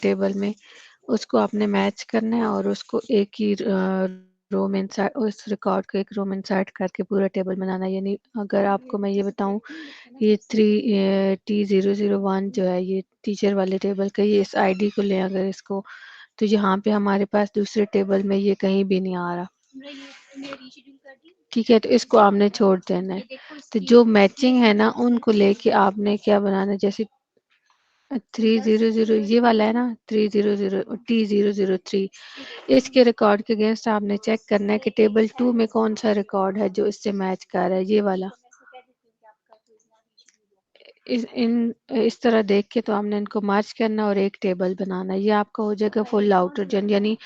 Table में उसको आपने मैच करना है और उसको एक ही रो में इंसर्ट, उस रिकॉर्ड को एक रो में इंसर्ट करके पूरा टेबल बनाना है। यानी अगर आपको मैं ये बताऊं, ये 3T001 जो है ये टीचर वाले टेबल का, ये इस आईडी को लें अगर इसको, तो यहाँ पे हमारे पास दूसरे टेबल में ये कहीं भी नहीं आ रहा। ठीक है, तो इसको आपने छोड़ देना है। तो जो मैचिंग है ना उनको लेके आपने क्या बनाना है, जैसे 300 ये वाला है ना, 300T003, इसके रिकॉर्ड के अगेंस्ट आपने चेक करना है कि टेबल 2 में कौन सा रिकॉर्ड है जो इससे मैच कर रहा है, ये वाला। इस तरह देख के तो आपने इनको मर्ज करना और एक टेबल बनाना। ये आपका हो जाएगा फुल आउटर जॉइन, यानी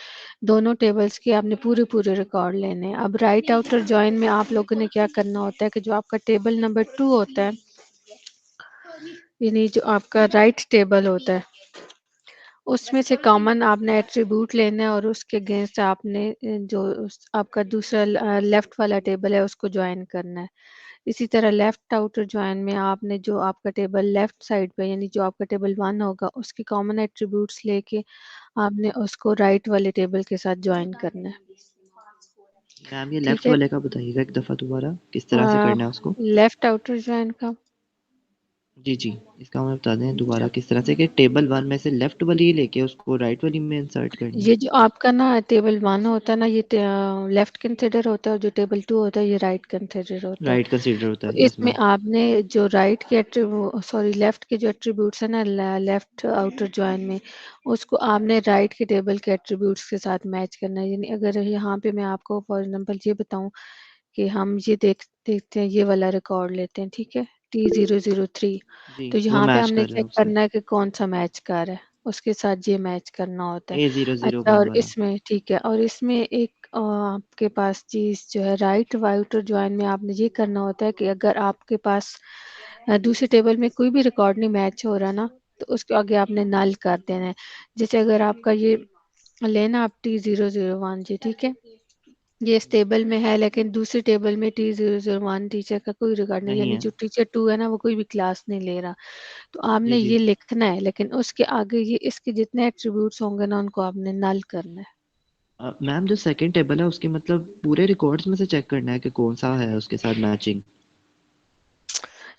दोनों टेबल्स के आपने पूरे पूरे रिकॉर्ड लेने हैं। अब राइट आउटर जॉइन में आप लोगों ने क्या करना होता है कि जो आपका टेबल नंबर 2 होता है, यानी जो आपका राइट टेबल होता है, उसमें से कॉमन आपने एट्रीब्यूट लेना है और उसके अगेंस्ट आपने जो आपका दूसरा लेफ्ट वाला टेबल है उसको ज्वाइन करना है। इसी तरह लेफ्ट आउटर ज्वाइन में आपने जो आपका टेबल लेफ्ट साइड पे, यानी जो आपका टेबल 1 होगा, उसके कॉमन एट्रीब्यूट्स लेके आपने उसको राइट वाले टेबल के साथ ज्वाइन करना है। मैम ये ठीक लेफ्ट है, वाले का बताइएगा एक दफ़ा दोबारा, किस तरह से करना है उसको? लेफ्ट आउटर ज्वाइन का। जी, जी। इसका हमें बता दें दोबारा अच्छा, किस तरह से, कि टेबल 1 में से लेफ्ट वाली ही लेके उसको राइट वाली में इंसर्ट करनी है? ये जो आपका ना टेबल 1 होता है ना, ये लेफ्ट कंसिडर होता है, और जो टेबल 2 होता है ये राइट कंसिडर होता है। राइट कंसीडर होता तो है, यस इसमें मैम। आपने जो राइट के सॉरी लेफ्ट के जो एट्रीब्यूट्स है ना, लेफ्ट आउटर जॉइन में, उसको आपने राइट के टेबल के एट्रीब्यूट्स के साथ मैच करना है। यानी अगर यहाँ पे मैं आपको फॉर एग्जांपल ये बताऊं कि हम ये देखते हैं, ये वाला रिकॉर्ड लेते हैं, ठीक है, T003, जी, तो वो यहाँ पे मैच हमने कर रहा है चेक उससे। करना है कि कौन सा मैच कर है, उसके साथ ये मैच करना होता है। अच्छा, A001 और वाला। इसमें ठीक है, और इसमें एक आपके पास चीज जो है राइट आउटर जॉइन में आपने ये करना होता है कि अगर आपके पास दूसरे टेबल में कोई भी रिकॉर्ड नहीं मैच हो रहा ना, तो उसके आगे आपने नल कर देना है। जैसे अगर आपका ये लेना आप T001 जी, ठीक है, ये इस टेबल में है लेकिन दूसरी टेबल में T001 टीचर का कोई रिकॉर्ड नहीं, नहीं यानी है। जो टीचर 2 है ना वो कोई भी क्लास नहीं ले रहा, तो आपने जी, जी। ये लिखना है, लेकिन उसके आगे ये इसके जितने एट्रीब्यूट्स होंगे ना उनको आपने नल करना है। मैम जो सेकंड टेबल है उसके मतलब पूरे रिकॉर्ड्स में से चेक करना है कि कौन सा है उसके साथ मैचिंग?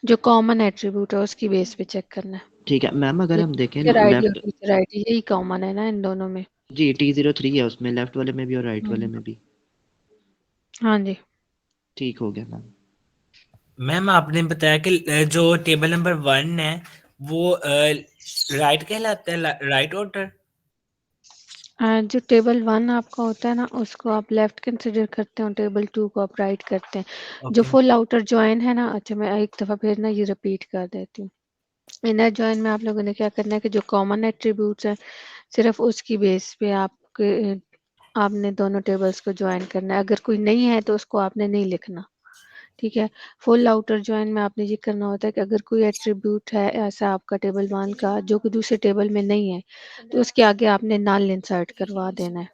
जो कॉमन एट्रीब्यूट है उसकी बेस पे चेक करना है। ठीक है मैम, अगर ये हम देखें टीचर आईडी और लेफ्ट। टीचर आईडी यही कॉमन है ना इन दोनों में। जी, T03 है उसमें, लेफ्ट वाले में भी और राइट वाले हम्म, में भी। हाँ जी। ठीक हो गया मैम। मैम आपने बताया कि जो टेबल नंबर 1 है वो राइट कहलाता है, राइट ऑर्डर। जो टेबल 1 आपका होता है ना उसको आप लेफ्ट कंसिडर करते हो, टेबल 2 को आप राइट करते हैं। जो ओके। फुल आउटर जॉइन है ना, अच्छा मैं एक दफा फिर ना ये रिपीट कर देती हूँ। इनर जॉइन में आप लोगों ने क्या करना है कि जो कॉमन एट्रीब्यूट्स हैं सिर्फ उसकी बेस पे आपने दोनों टेबल्स को ज्वाइन करना है। अगर कोई नहीं है तो उसको आपने नहीं लिखना। ठीक है, फुल आउटर जॉइन में आपने ये करना होता है कि अगर कोई एट्रीब्यूट है ऐसा आपका टेबल 1 का जो कि दूसरे टेबल में नहीं है, तो उसके आगे आपने नल इंसर्ट करवा देना है।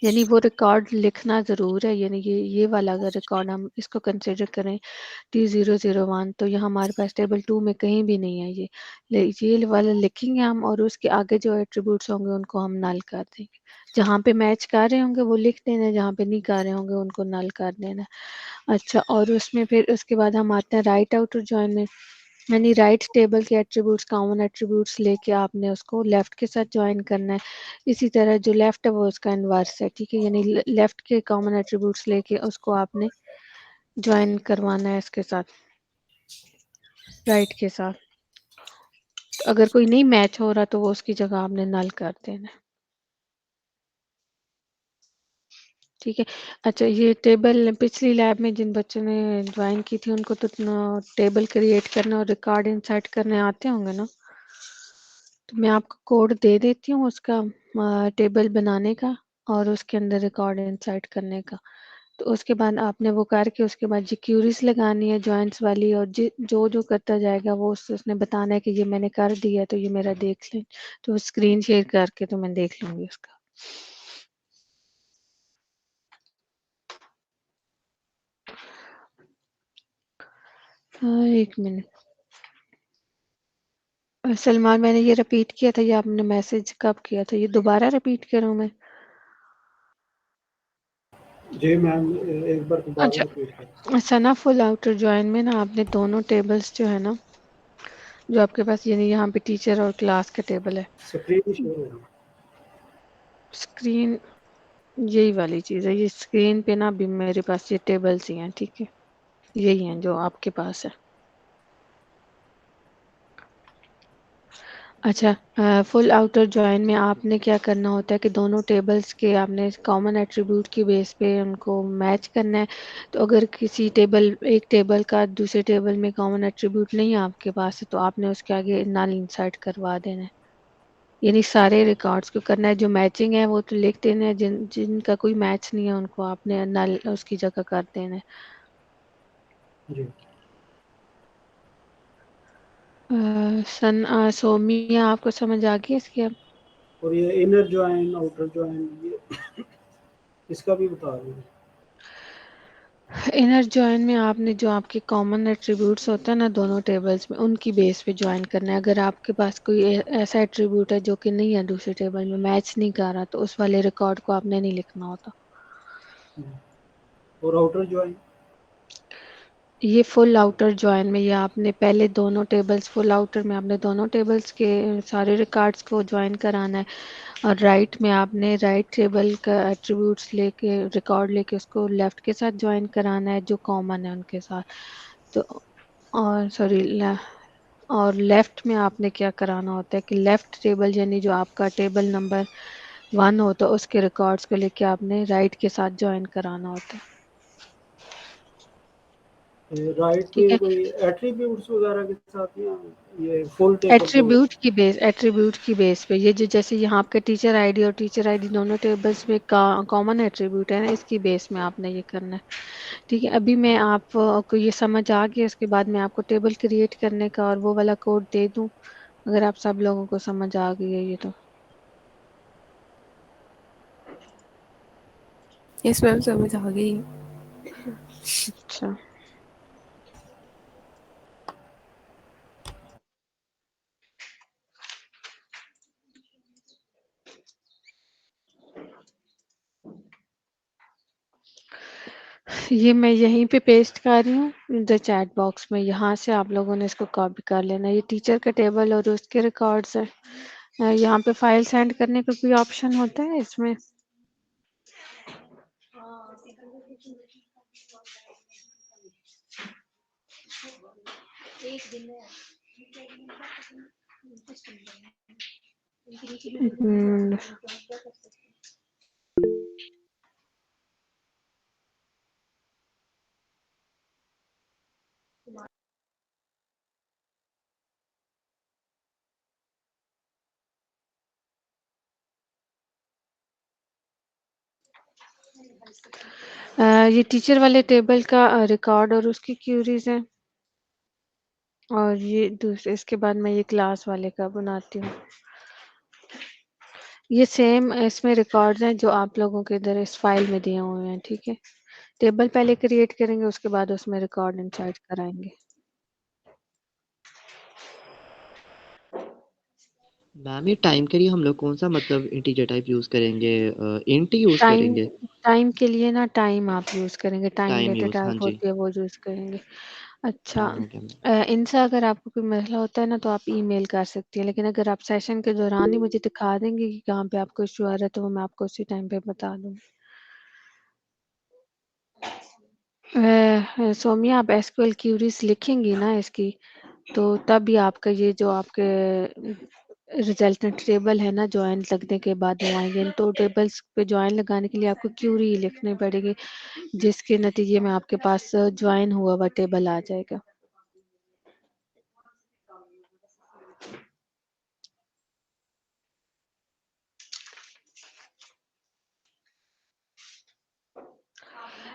यानी वो रिकॉर्ड लिखना ज़रूर है, यानी ये वाला अगर रिकॉर्ड हम इसको कंसिडर करें T001, तो यहाँ हमारे पास टेबल 2 में कहीं भी नहीं है ये। ये वाला लिखेंगे हम और उसके आगे जो एट्रीब्यूट्स होंगे उनको हम नल कर देंगे। जहाँ पे मैच कर रहे होंगे वो लिख देना है, जहाँ पे नहीं कर रहे होंगे उनको नल कर देना है। अच्छा, और उसमें फिर उसके बाद हम आते हैं राइट आउटर जॉइन में, यानी राइट टेबल के एट्रीब्यूट्स कॉमन एट्रीब्यूट्स लेके आपने उसको लेफ्ट के साथ ज्वाइन करना है। इसी तरह जो लेफ्ट है वो उसका इन्वर्स है, ठीक है, यानी लेफ्ट के कॉमन एट्रीब्यूट्स लेके उसको आपने ज्वाइन करवाना है इसके साथ, राइट के साथ। तो अगर कोई नहीं मैच हो रहा तो वो उसकी जगह आपने नल कर देना है। ठीक है। अच्छा, ये टेबल पिछली लैब में जिन बच्चों ने ज्वाइन की थी उनको तो टेबल क्रिएट करना और रिकॉर्ड इंसर्ट करने आते होंगे ना, तो मैं आपको कोड दे देती हूँ उसका, टेबल बनाने का और उसके अंदर रिकॉर्ड इंसर्ट करने का। तो उसके बाद आपने वो करके उसके बाद जी क्यूरीज लगानी है जॉइंट्स वाली, और जो जो करता जाएगा वो उसने बताना है कि ये मैंने कर दिया तो ये मेरा देख लें। तो स्क्रीन शेयर करके तो मैं देख लूंगी उसका। हाँ, एक मिनट। सलमान, मैंने ये रिपीट किया था, ये आपने मैसेज कब किया था? ये दोबारा रिपीट करूं मैं? जी मैम, एक बार दोबारा अच्छा, रिपीट करें। सना फुल आउटर जॉइन में ना आपने दोनों टेबल्स जो है ना, जो आपके पास यानी यहाँ पे टीचर और क्लास का टेबल है, स्क्रीन शेयर होगी। स्क्रीन यही वाली चीज़ है, ये स्क्रीन पे ना अभी मेरे पास ये टेबल्स ही हैं, ठीक है, यही हैं जो आपके पास है। अच्छा, फुल आउटर जॉइन में आपने क्या करना होता है कि दोनों टेबल्स के आपने कॉमन एट्रीब्यूट की बेस पे उनको मैच करना है। तो अगर किसी टेबल एक टेबल का दूसरे टेबल में कॉमन एट्रीब्यूट नहीं है आपके पास, तो आपने उसके आगे नल इंसर्ट करवा देना है। यानी सारे रिकॉर्ड्स को करना है, जो मैचिंग है वो तो लिख देना है, जिनका कोई मैच नहीं है उनको आपने नल उसकी जगह कर देना है। जी। सोमिया, आपको समझ आ गई इसकी अब? और ये इनर ज्वाइन आउटर ज्वाइन ये इसका भी बता दें। इनर जॉइन में आपने जो आपके कॉमन एट्रीब्यूट्स होते हैं ना दोनों टेबल्स में, उनकी बेस पे ज्वाइन करना है। अगर आपके पास कोई ऐसा एट्रीब्यूट है जो कि नहीं है दूसरे टेबल में, मैच नहीं कर रहा, तो उस वाले रिकॉर्ड को आपने नहीं लिखना होता। और आउटर ज्वाइन ये फुल आउटर जॉइन में ये आपने पहले दोनों टेबल्स, फुल आउटर में आपने दोनों टेबल्स के सारे रिकॉर्ड्स को ज्वाइन कराना है। और राइट में आपने राइट टेबल का एट्रीब्यूट्स लेके रिकॉर्ड लेके उसको लेफ्ट के साथ ज्वाइन कराना है जो कॉमन है उनके साथ। तो और सॉरी, और लेफ्ट में आपने क्या कराना होता है कि लेफ्ट टेबल यानी जो आपका टेबल नंबर 1 होता है उसके रिकॉर्ड्स को लेके आपने राइट के साथ ज्वाइन कराना होता है। राइट ठीक पे है, कोई एट्रीब्यूट्स वगैरह के साथ या ये फुल टेबल को। एट्रीब्यूट की बेस पे ये जो जैसे यहाँ आपके टीचर आईडी और टीचर आईडी दोनों टेबल्स में कॉमन एट्रीब्यूट है ना, इसकी बेस में आपने ये करना है। ठीक है, अभी मैं आपको ये समझ आ गया, उसके बाद मैं आपको टेबल क्रिएट करने का और वो वाला कोड दे दूं, अगर आप सब लोगों को समझ आ गई है ये तो। यस मैम, समझ आ गई। अच्छा, ये मैं यहीं पे पेस्ट कर रही हूँ द चैट बॉक्स में, यहाँ से आप लोगों ने इसको कॉपी कर लेना। ये टीचर का टेबल और उसके रिकॉर्ड्स है। यहाँ पे फाइल सेंड करने का कोई ऑप्शन होता है इसमें? हम्म, ये टीचर वाले टेबल का रिकॉर्ड और उसकी क्यूरीज है। और ये दूसरे, इसके बाद मैं ये क्लास वाले का बनाती हूँ। ये सेम इसमें रिकॉर्ड्स हैं जो आप लोगों के इधर इस फाइल में दिए हुए हैं। ठीक है, टेबल पहले क्रिएट करेंगे, उसके बाद उसमें रिकॉर्ड इंसर्ट कराएंगे। मैम ये टाइम के लिए हम लोग कौन सा मतलब इंटीजर टाइप यूज करेंगे? इंट यूज टाइम करेंगे? टाइम के लिए ना टाइम आप यूज करेंगे, टाइम टाइम डेटा यूज, हाँ टाइप जी। होती है वो यूज करेंगे। अच्छा, हो गया मैम। इनसे अगर आपको कोई मसला होता है ना तो आप ईमेल कर सकती हैं, लेकिन अगर आप सेशन के दौरान ही मुझे दिखा देंगे कि कहाँ पे आपको इशू आ रहा है, तो वो मैं आपको उसी टाइम पे बता दूंगी। सोमिया, आप एसक्यूएल क्यूरीज लिखेंगी ना इसकी, तो तब ही आपका ये जो आपके रिजल्टेंट टेबल है ना ज्वाइन लगने के बाद वो आएंगे। इन तो टेबल्स पे ज्वाइन लगाने के लिए आपको क्यूरी लिखनी पड़ेगी, जिसके नतीजे में आपके पास ज्वाइन हुआ हुआ टेबल आ जाएगा।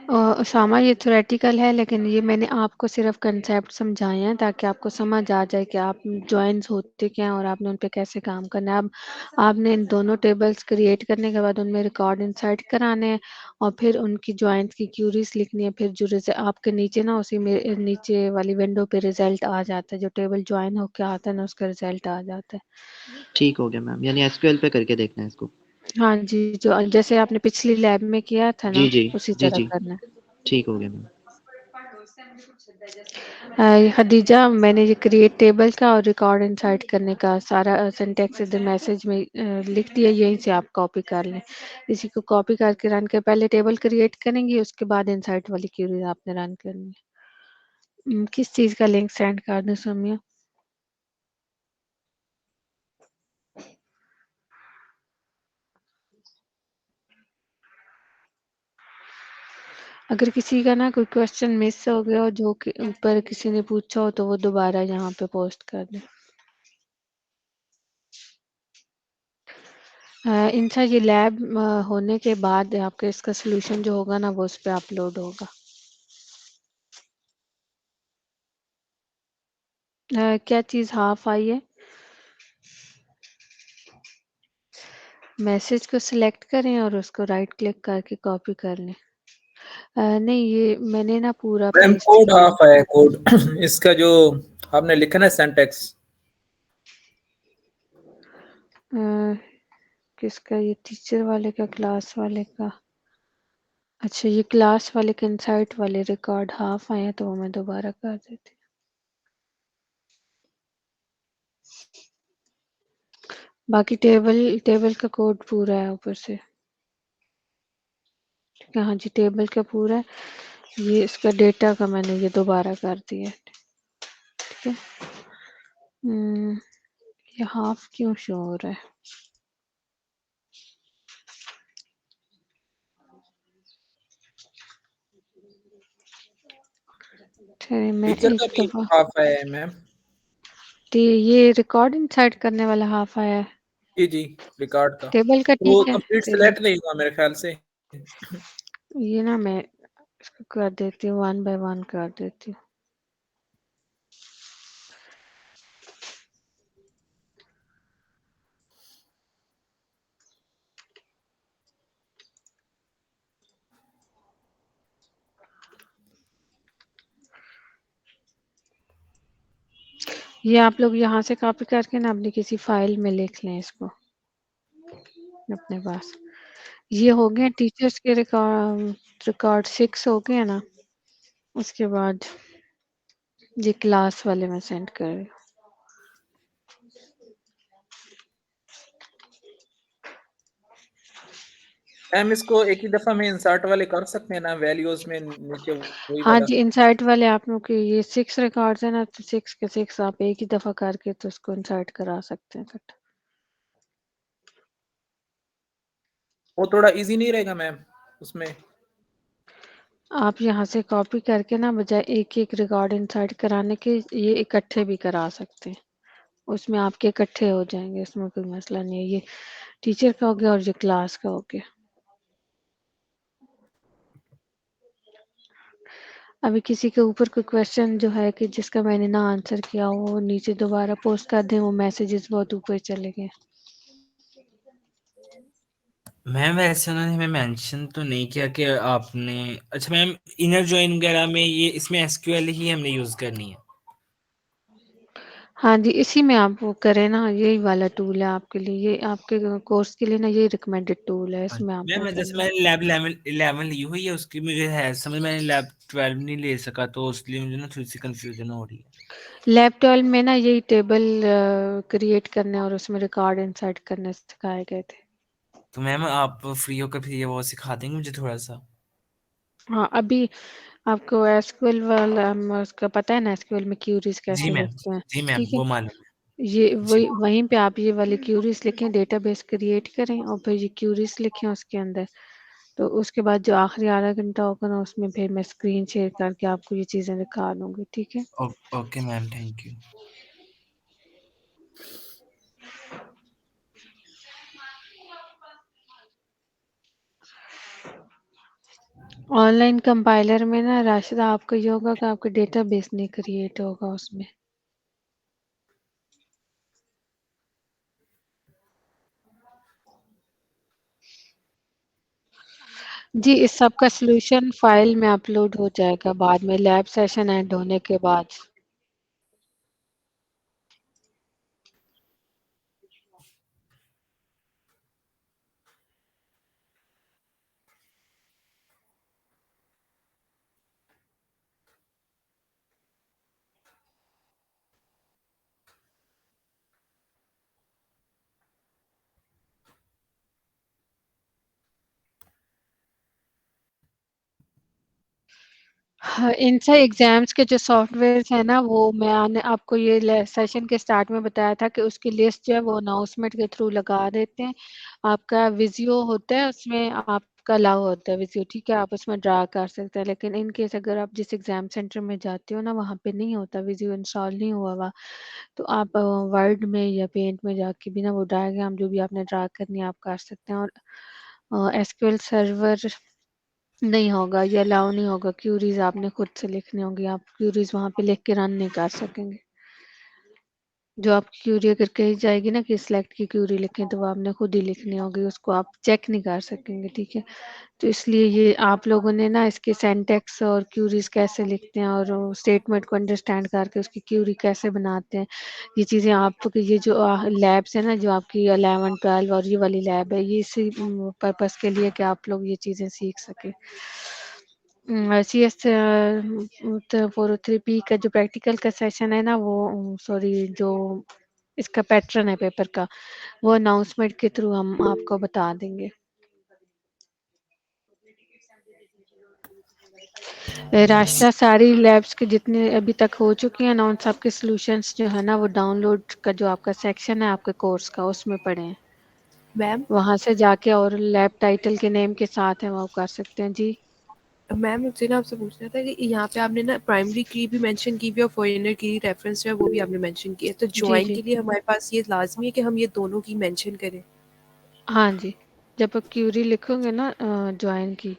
उसामा ये थ्योरेटिकल है, लेकिन ये मैंने आपको सिर्फ कंसेप्ट समझाए हैं ताकि आपको समझ आ जाए कि आप जॉइंस होते क्या हैं और आपने उन पे कैसे काम करना है। अब आपने इन दोनों टेबल्स क्रिएट करने के बाद उनमें रिकॉर्ड इंसर्ट कराने हैं और फिर उनकी जॉइंट्स की क्यूरीज लिखनी है। फिर जो आपके नीचे ना उसी में नीचे वाली विंडो पे रिजल्ट आ जाता है, जो टेबल ज्वाइन होकर आता है ना उसका रिजल्ट आ जाता है। ठीक हो गया मैम, यानी एसक्यूएल पे करके देखना है इसको। हाँ जी, जो जैसे आपने पिछली लैब में किया था जी ना जी उसी जी तरह जी, करना है। ठीक हो गया मैम। खदीजा, मैंने ये क्रिएट टेबल का और रिकॉर्ड इंसर्ट करने का सारा सिंटैक्स इधर मैसेज में लिख दिया, यहीं से आप कॉपी कर लें। इसी को कॉपी करके रन कर पहले टेबल क्रिएट करेंगे, उसके बाद इंसर्ट वाली क्यूरी आपने रन करनी है। किस चीज़ का लिंक सेंड कर दूं सोमिया? अगर किसी का ना कोई क्वेश्चन मिस हो गया हो जो कि ऊपर किसी ने पूछा हो तो वो दोबारा यहाँ पे पोस्ट कर दें। इनसा ये लैब होने के बाद आपके इसका सोल्यूशन जो होगा ना वो उस पर अपलोड होगा। क्या चीज़ हाफ आई है? मैसेज को सिलेक्ट करें और उसको राइट क्लिक करके कॉपी कर लें। नहीं, ये मैंने ना पूरा मैम पेस्ट कोड किया। हाफ आया कोड इसका जो आपने लिखा ना सिंटैक्स। अ, किसका? ये टीचर वाले का, क्लास वाले का? अच्छा, ये क्लास वाले के इनसाइट वाले रिकॉर्ड हाफ आए हैं तो वो मैं दोबारा कर देती हूँ। बाकी टेबल टेबल का कोड पूरा है ऊपर से। ठीक है, हाँ जी, टेबल का पूरा है। ये इसका डेटा का मैंने ये दोबारा कर दिया है। ठीक है। ये हाफ क्यों शो हो रहा है? ठहरे, मैं टीचर का एक भी दफा हाफ आया है मैम। ये रिकॉर्ड इंसर्ट करने वाला हाफ आया है। जी जी, रिकॉर्ड का टेबल का वो ठीक है। कंप्लीट टेबल सेलेक्ट नहीं हुआ मेरे ख्याल से। ये ना मैं इसको कर देती हूँ, वन बाय वन कर देती हूँ। ये आप लोग यहाँ से कॉपी करके ना अपनी किसी फाइल में लिख लें इसको अपने पास। ये हो गए टीचर्स के रिकॉर्ड 6 हो गए ना। उसके बाद ये क्लास वाले में सेंड कर रही हूँ। मैम इसको एक ही दफा में इंसर्ट वाले कर सकते हैं ना, वैल्यूज में नीचे वही हाँ वाला। जी, इंसर्ट वाले आप लोग के ये 6 रिकॉर्ड्स है ना, तो 6 के 6 आप एक ही दफा करके तो उसको इंसर्ट करा सकते हैं कट। वो थोड़ा इजी नहीं रहेगा मैम उसमें? आप यहाँ से कॉपी करके ना बजाय एक एक रिकॉर्ड इंसर्ट कराने के ये इकट्ठे भी करा सकते हैं। उसमें आपके इकट्ठे हो जाएंगे, इसमें कोई मसला नहीं है। ये टीचर का हो गया और ये क्लास का हो गया। अभी किसी के ऊपर कोई क्वेश्चन जो है कि जिसका मैंने ना आंसर किया हो वो नीचे दोबारा पोस्ट कर दें, वो मैसेजेस बहुत ऊपर चले गए। मैम वैसे उन्होंने हमें मेंशन तो नहीं किया कि आपने, अच्छा मैम इनर जॉइन वगैरह में ये इसमें एसक्यूएल ही हमने यूज करनी है। हाँ जी, इसी में आप वो करें ना, यही वाला टूल है आपके लिए, ये आपके कोर्स के लिए ना ये रिकमेंडेड टूल है, इसमें आप वो मैम कर जैसे लें। मैंने लैब 11 ली हुई है, उसकी मुझे है समझ, मैंने लैब 12 नहीं ले सका तो इसलिए मुझे ना थोड़ी सी कंफ्यूजन हो रही है। लैब 12 में ना यही टेबल क्रिएट करने और उसमें रिकॉर्ड इंसर्ट करने सिखाए गए थे। तो मैम आप फ्री होकर फिर ये वो सिखा देंगे मुझे थोड़ा सा? हाँ, अभी आपको एसक्यूएल वाला उसका पता है ना, एसक्यूएल में क्यूरीज जी कैसे मैम, लिखते हैं? जी मैम ठीक है, वो मालूम है। ये जी वही वहीं पे आप ये वाली क्यूरीज लिखें, डेटाबेस क्रिएट करें और फिर ये क्यूरीज लिखें उसके अंदर। तो उसके बाद जो आखिरी आधा घंटा होगा ना उसमें फिर मैं स्क्रीन शेयर करके आपको ये चीज़ें दिखा दूंगी। ठीक है। Okay ma'am, thank you. Online compiler में ना राशिदा आपको ये होगा कि आपका डेटाबेस नहीं क्रिएट होगा उसमें। जी, इस सब का सॉल्यूशन फाइल में अपलोड हो जाएगा बाद में लैब सेशन एंड होने के बाद। हाँ, इनसे एग्जाम्स के जो सॉफ्टवेयर है ना वो मैंने आपको ये सेशन के स्टार्ट में बताया था कि उसकी लिस्ट जो है वो अनाउंसमेंट के थ्रू लगा देते हैं। आपका विजियो होता है उसमें आपका अलाउ होता है विजियो, ठीक है, आप उसमें ड्रा कर सकते हैं। लेकिन इन केस अगर आप जिस एग्जाम सेंटर में जाते हो ना वहाँ पे नहीं होता, विजियो इंस्टॉल नहीं हुआ हुआ, तो आप वर्ड में या पेंट में जाके भी ना वो डायग्राम जो भी आपने ड्रा करनी है आप कर सकते हैं। और एसक्यूएल सर्वर नहीं होगा, ये अलाउ नहीं होगा, क्यूरीज आपने खुद से लिखनी होगी, आप क्यूरीज वहां पे लिख के रन नहीं कर सकेंगे। जो आप क्यूरी अगर कही जाएगी ना कि सिलेक्ट की क्यूरी लिखें तो वो आपने खुद ही लिखनी होगी, उसको आप चेक नहीं कर सकेंगे, ठीक है। तो इसलिए ये आप लोगों ने ना इसके सिंटैक्स और क्यूरीज कैसे लिखते हैं और स्टेटमेंट को अंडरस्टैंड करके उसकी क्यूरी कैसे बनाते हैं, ये चीज़ें आपको ये जो लैब्स है ना जो आपकी 11 12 और ये वाली लैब है ये इसी पर्पस के लिए कि आप लोग ये चीज़ें सीख सकें। CS 403P का जो प्रैक्टिकल का सेशन है ना वो सॉरी जो इसका पैटर्न है पेपर का वो अनाउंसमेंट के थ्रू हम आपको बता देंगे। रास्ता सारी लैब्स के जितने अभी तक हो चुकी हैं ना उन सब के सॉल्यूशंस जो है ना वो डाउनलोड का जो आपका सेक्शन है आपके कोर्स का उसमें पड़े हैं, मैम वहां से जाके और लैब टाइटल के नेम के साथ है वो कर सकते हैं। जी मैम मुझे ना आपसे पूछना था कि यहाँ पे आपने ना प्राइमरी की भी मेंशन की हुई है और फॉरेनर की रेफरेंस जो है वो भी आपने मेंशन की है, तो जी ज्वाइन जी के लिए हमारे पास ये लाजमी है कि हम ये दोनों की मेंशन करें? हाँ जी, जब आप क्यूरी लिखोगे ना ज्वाइन की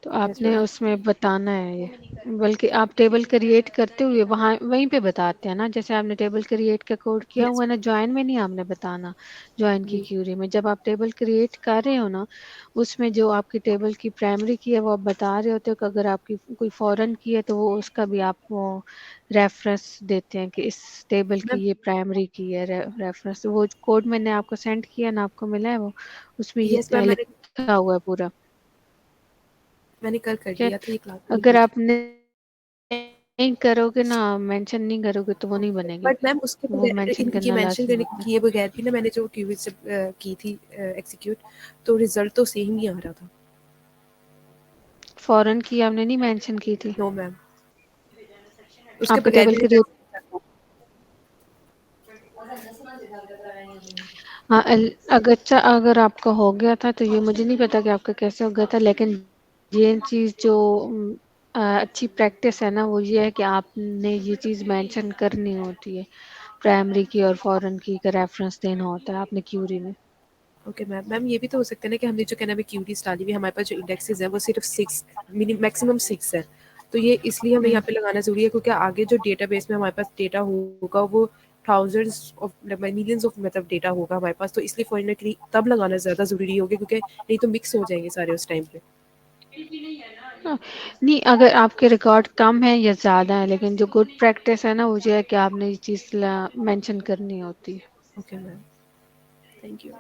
तो यस आपने मैम। उसमें बताना है ये, बल्कि आप टेबल क्रिएट करते हुए वहाँ वहीं पे बताते हैं ना, जैसे आपने टेबल क्रिएट का कोड किया यस हुआ है ना ज्वाइन में नहीं आपने बताना, ज्वाइन की जी। क्यूरी में जब आप टेबल क्रिएट कर रहे हो ना उसमें जो आपकी टेबल की प्राइमरी की है वो आप बता रहे होते हो कि अगर आपकी कोई फॉरेन की है तो वो उसका भी आप वो रेफरेंस देते हैं कि इस टेबल की मैम ये प्राइमरी की है रेफरेंस, वो कोड मैंने आपको सेंड किया ना आपको मिला है वो उसमें यस मैम, ये लिखा हुआ है पूरा, मैंने कल कर ठीक है। दिया था ये क्लास में अगर भी। आप नहीं करोगे ना मेंशन नहीं करोगे तो वो नहीं बनेगी, बट मैम उसके वो बगैर मेंशन इनके करना मेंशन लाजमी करने होता है। किए बगैर भी ना मैंने जो क्यूज से की थी एग्जीक्यूट, तो रिजल्ट तो सेम ही आ रहा था। फॉरेन की आपने नहीं मेंशन की थी, नो मैम, उसके आपका बगैर टेबल भी क्रिएट रिजल्ट। हाँ अगर आपका हो गया था तो ये मुझे नहीं पता कि आपका कैसे हो गया था, लेकिन ये चीज़ जो अच्छी प्रैक्टिस है ना वो ये है कि आपने ये चीज़ मेंशन करनी होती है, प्राइमरी की और फॉरेन की का रेफरेंस देना होता है आपने क्यूरी में। Okay ma'am. मैम ये भी तो हो सकता है ना कि हमने जो कहना है क्यूरीज डाली हुई है, हमारे पास जो इंडेक्सेस हैं वो सिर्फ 6 मैक्सिमम 6 है, तो ये इसलिए हमें यहाँ पे लगाना ज़रूरी है क्योंकि आगे जो डेटाबेस में हमारे पास डेटा होगा वो थाउजेंड्स ऑफ मिलियंस ऑफ मतलब डेटा होगा हमारे पास, तो इसलिए फॉरेनर के लिए तब लगाना ज़्यादा ज़रूरी होगा क्योंकि नहीं तो मिक्स हो जाएंगे सारे उस टाइम पे। हाँ, नहीं अगर आपके रिकॉर्ड कम है या ज़्यादा है लेकिन जो गुड प्रैक्टिस है ना वो जो है कि आपने ये चीज़ मेंशन करनी होती है। Okay ma'am, thank you.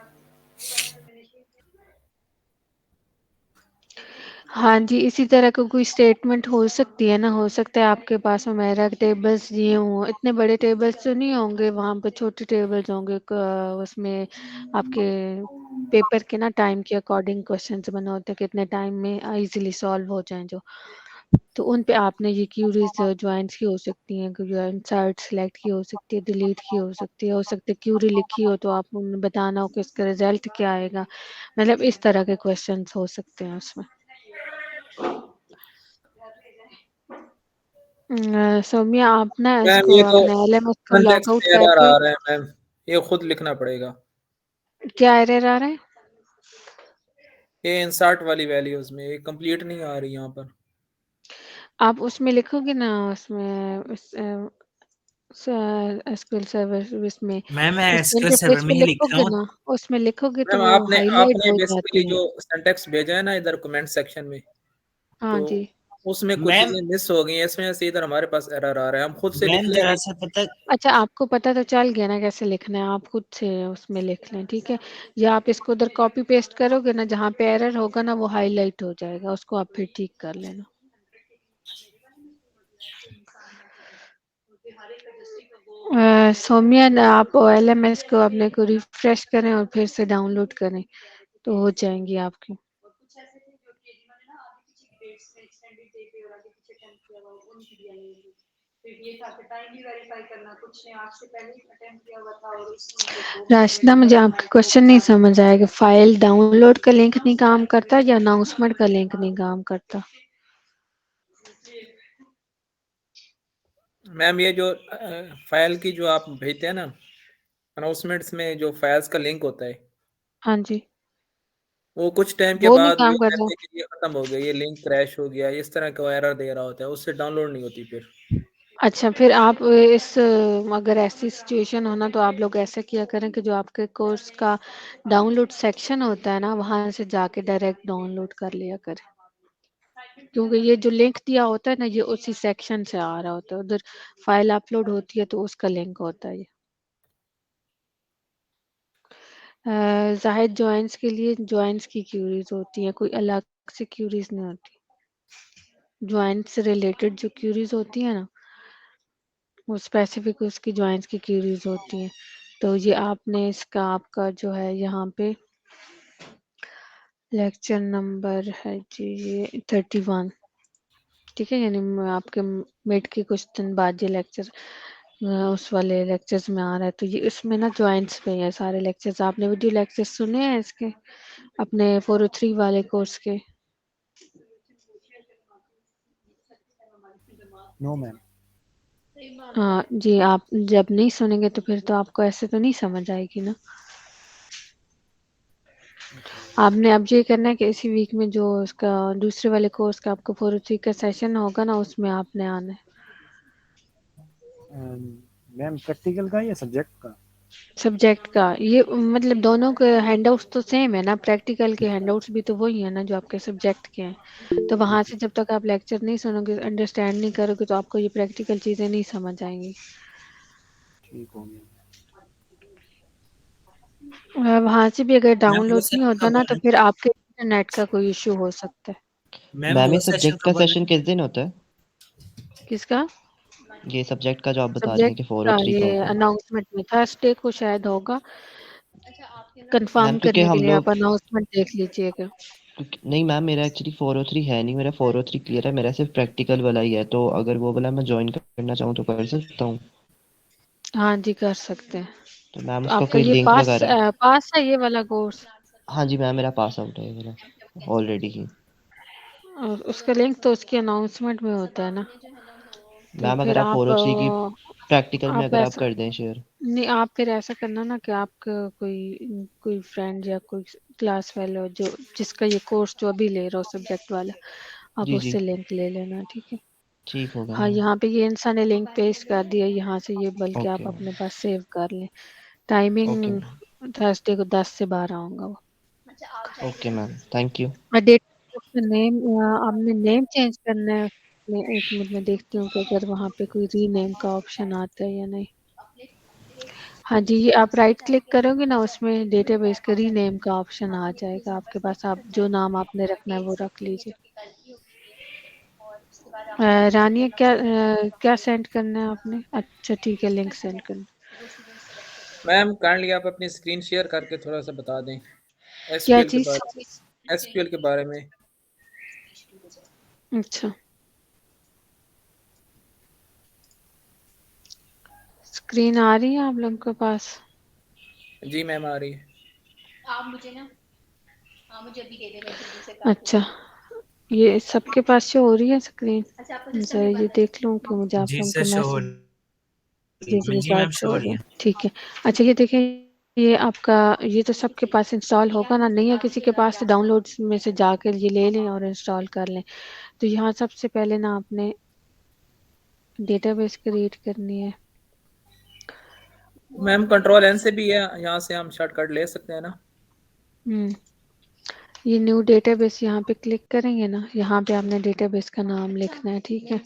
हाँ जी, इसी तरह का कोई स्टेटमेंट हो सकती है ना, हो सकता है आपके पास में मेरा टेबल्स दिए हों, इतने बड़े टेबल्स तो नहीं होंगे, वहाँ पे छोटे टेबल्स होंगे, उसमें आपके पेपर के ना टाइम के अकॉर्डिंग क्वेश्चंस बने होते हैं, कितने टाइम में इजीली सॉल्व हो जाएं जो, तो उन पे आपने ये क्यूरीज ज्वाइंट्स की हो सकती हैं, इंसर्ट सेलेक्ट की हो सकती है, डिलीट की हो सकती है क्यूरी लिखी हो तो आप उन्हें बताना हो कि इसका रिजल्ट क्या आएगा, मतलब इस तरह के क्वेश्चंस हो सकते हैं उसमें। सौम्या आप ना मैम इसको ये तो अपने LMS को लॉग सिंटैक्स आउट एरर करके, आ रहा है मैम, ये खुद लिखना पड़ेगा। क्या एरर आ रहा है? ये इंसर्ट वाली वैल्यूज में ये कंप्लीट नहीं आ रही यहाँ पर। आप उसमें लिखोगे ना, उसमें एसक्यूएल सर्वर में, मैम मैं उस एसक्यूएल सर्वर इंटरफेस में पे ही लिख रहा लिखोगे हूँ। ना, उसमें लिखोगे तो मैम वो आपने हाईलाइट आपने हो बेसिकली जाती जो हैं। सिंटेक्स भेजा है ना इधर कमेंट सेक्शन में, हाँ तो जी। उसमें कुछ मैम चीजें मिस हो गई हैं, इसमें से इधर हमारे पास एरर आ रहा है, हम खुद से लिख मैम लेंगे। दरअसल पता अच्छा, आपको पता तो चल गया ना कैसे लिखना है, आप खुद से उसमें लिख लें, ठीक है। या आप इसको उधर कॉपी पेस्ट करोगे ना, जहाँ पे एरर होगा ना वो हाईलाइट हो जाएगा, उसको आप फिर ठीक कर लेना। सौम्या ना, आप OLMS को अपने को रिफ्रेश करें और फिर से डाउनलोड करें तो हो जाएंगी आपकी। राशदा, मुझे आपका क्वेश्चन नहीं समझ आएगा। फाइल डाउनलोड का लिंक नहीं काम करता या अनाउंसमेंट का लिंक नहीं काम करता? मैम ये जो फाइल की जो आप भेजते हैं ना अनाउंसमेंट्स में, जो फाइल्स का लिंक होता है, हाँ जी, वो कुछ टाइम के वो नहीं बाद वो काम कर कहते रहा। हैं कि ये खत्म हो गया, ये लिंक क्रैश हो गया, इस तरह का एरर दे रहा होता है, उससे डाउनलोड नहीं होती फिर। अच्छा, फिर आप इस अगर ऐसी सिचुएशन हो ना, तो आप लोग ऐसा किया करें कि जो आपके कोर्स का डाउनलोड सेक्शन होता है ना, वहां से जाके डायरेक्ट डाउनलोड कर लिया करें, क्योंकि ये जो लिंक दिया होता है ना, ये उसी सेक्शन से आ रहा होता है। उधर फाइल अपलोड होती है तो उसका लिंक होता है ये। जाहिद, जॉइंस के लिए जॉइंस की क्यूरीज होती है, कोई अलग से क्यूरीज नहीं होती। जॉइंट से रिलेटेड जो क्यूरीज होती है ना, वो स्पेसिफिक उसकी जॉइंट्स की क्यूरीज होती हैं। तो ये आपने इसका आपका जो है यहाँ पे लेक्चर नंबर है जी ये 31, ठीक है। यानी आपके मिड के कुछ दिन बाद ये लेक्चर उस वाले लेक्चर्स में आ रहा है। तो ये इसमें ना जॉइंट्स पे है सारे लेक्चर्स। आपने वीडियो लेक्चर सुने हैं इसके अपने 403 वाले कोर्स के? No ma'am. हाँ जी, आप जब नहीं सुनेंगे तो फिर तो आपको ऐसे तो नहीं समझ आएगी ना। आपने अब ये करना है कि इसी वीक में जो उसका दूसरे वाले कोर्स का आपका 403 का सेशन होगा ना, उसमें आपने आना है। मैम प्रैक्टिकल का या सब्जेक्ट का? सब्जेक्ट का। ये मतलब दोनों के हैंडआउट्स तो सेम है ना, प्रैक्टिकल के हैंडआउट्स भी तो वही है ना जो आपके सब्जेक्ट के हैं। तो वहां से जब तक आप लेक्चर नहीं सुनोगे, अंडरस्टैंड नहीं करोगे, तो आपको ये प्रैक्टिकल चीजें नहीं समझ आएंगी। ठीक हो गया। वहां से भी अगर मैम वो डाउनलोड नहीं सेशन होता कब ना, तो होना फिर आपके इंटरनेट का कोई इशू हो सकता है। मैम मैम वो ये सेशन सब्जेक्ट का कब होना सेशन किस दिन होता है? किसका? ये सब्जेक्ट का जो आप बता रही हैं सब्जेक्ट कि का 403 का ये होगा। अनाउंसमेंट में थर्सडे को शायद होगा। कंफर्म मैम क्योंकि करने के हम लिए लोग आप अनाउंसमेंट देख लीजिएगा। नहीं मैम, मेरा एक्चुअली 403 है नहीं, मेरा 403 क्लियर है, मेरा सिर्फ प्रैक्टिकल वाला ही है। तो अगर वो वाला मैं ज्वाइन करना चाहूँ तो कर सकता हूँ? हाँ जी, कर सकते हैं। तो मैम तो उसका आपका कोई ये लिंक पास वगैरह? पास है ये वाला कोर्स? हाँ जी मैम, मेरा पास आउट है ये वाला ऑलरेडी ही। और उसका लिंक तो उसकी अनाउंसमेंट में होता है ना। तो मैम फिर अगर आप आप 403 की प्रैक्टिकल में आप अगर आप ऐसा कर दें शेयर। नहीं, आप फिर ऐसा करना ना कि आपका कोई कोई फ्रेंड या कोई क्लास फेलो जो जिसका ये कोर्स जो अभी ले रहा हो सब्जेक्ट वाला, आप जी जी, उससे लिंक ले लेना, ठीक है। ठीक होगा हाँ, मैम। यहाँ पे ये इंसान ने लिंक पेस्ट कर दिया यहाँ से, ये बल्कि ओके आप मैम। अपने पास सेव कर लें। Okay timing ma'am. थर्सडे को 10 से 12 होगा वो। Okay ma'am, thank you. Date name, आपने नेम चेंज करना है। मैं 1 मिनट में देखती हूँ कि अगर वहाँ पे कोई रीनेम का ऑप्शन आता है या नहीं। हाँ जी, ये आप राइट क्लिक करोगे ना, उसमें डेटाबेस का रीनेम का ऑप्शन आ जाएगा आपके पास। आप जो नाम आपने रखना है वो रख लीजिए। रानिया, क्या सेंड करना है आपने? अच्छा ठीक है, लिंक सेंड करना। मैम काइंडली आप अपनी स्क्रीन शेयर करके थोड़ा सा बता दें क्या एसक्यूएल के चीज? बारे में, एसक्यूएल के बारे में। अच्छा, स्क्रीन आ रही है आप लोगों के पास? जी मैम आ रही है। अच्छा, ये सबके पास शो हो रही है स्क्रीन? जरा ये देख लूं कि मुझे आप जी लोगों सर के शो हो मैसेज रही है। जी मैम रिगार्ड शो से हो हो रही रहे है। हैं, ठीक है। अच्छा, ये देखें, ये आपका, ये तो सबके पास इंस्टॉल होगा ना, नहीं है किसी के पास तो डाउनलोड्स में से जाकर ये ले लें और इंस्टॉल कर लें। तो यहाँ सबसे पहले ना आपने डेटाबेस क्रिएट करनी है। मैम कंट्रोल एन से भी है, यहाँ से हम शॉर्टकट ले सकते हैं ना। ये न्यू डेटाबेस यहाँ पे क्लिक करेंगे ना, यहाँ पे आपने डेटाबेस का नाम लिखना है, ठीक है।